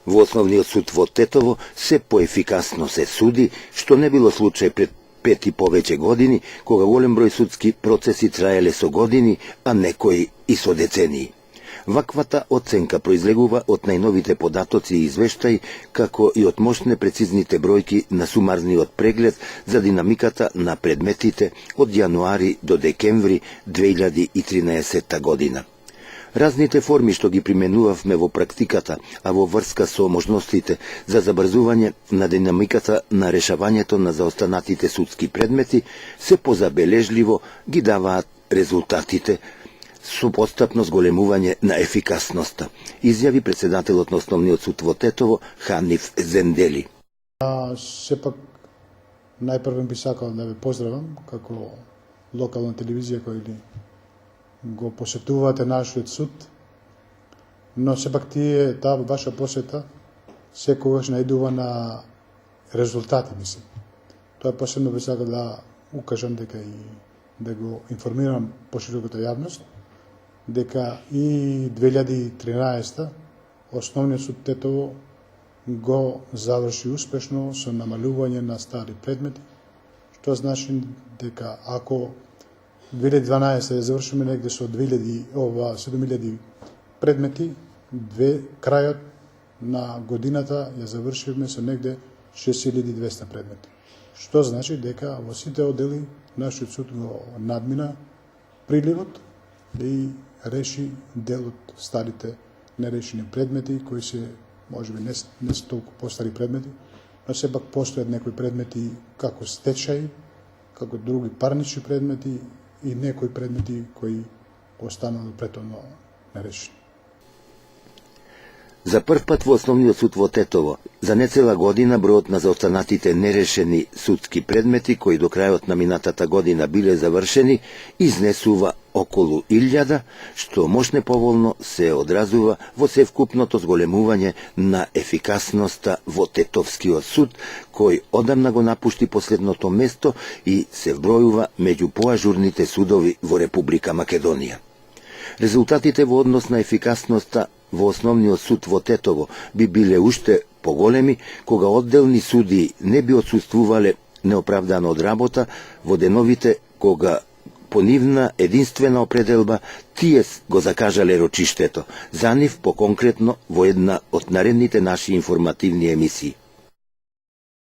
Во Основниот суд во Тетово се поефикасно се суди, што не било случај пред 5 и повеќе години, кога голем број судски процеси траеле со години, а некои и со децении. Ваквата оценка произлегува од најновите податоци и извештаи, како и од мощне прецизните бројки на сумарниот преглед за динамиката на предметите од јануари до декември 2013 година. Разните форми што ги применувавме во практиката, а во врска со можностите за забрзување на динамиката на решавањето на заостанатите судски предмети, се позабележливо ги даваат резултатите со постапно зголемување на ефикасноста, изјави председателот на Основниот суд во Тетово Ханиф Зендели. Сепак најпрво би сакал да ве поздравам како локална телевизија која го посетувате нашиот суд, но сепак таа ваша посета секогаш наидува на резултати, мислам. Тоа посебно би сакал да укажам дека и да го информирам пошироката јавност дека и 2013 Основниот суд Тетово го заврши успешно со намалување на стари предмети, што значи дека ако 2012 ја завршиме негде со 7000 предмети, крајот на годината ја завршивме со негде 6200 предмети. Што значи дека во сите оддели нашиот суд го надмина приливот и реши дел од старите нерешени предмети, кои се можеби не се толку постари предмети, но сепак постојат некои предмети како стечаи, како други парнични предмети и некои предмети кои останале претhodно нерешени. За прв пат во Основниот суд во Тетово, за нецела година бројот на заостанатите нерешени судски предмети, кои до крајот на минатата година биле завршени, изнесува околу 1000, што мощне поволно се одразува во севкупното зголемување на ефикасноста во Тетовскиот суд, кој одамна го напушти последното место и се вбројува меѓу поажурните судови во Република Македонија. Резултатите во однос на ефикасноста во Основниот суд во Тетово би биле уште поголеми кога одделни суди не би отсуствувале неоправдано од работа во деновите кога по нивна единствена определба тие го закажале рочиштето, за нив по-конкретно во една од наредните наши информативни емисии.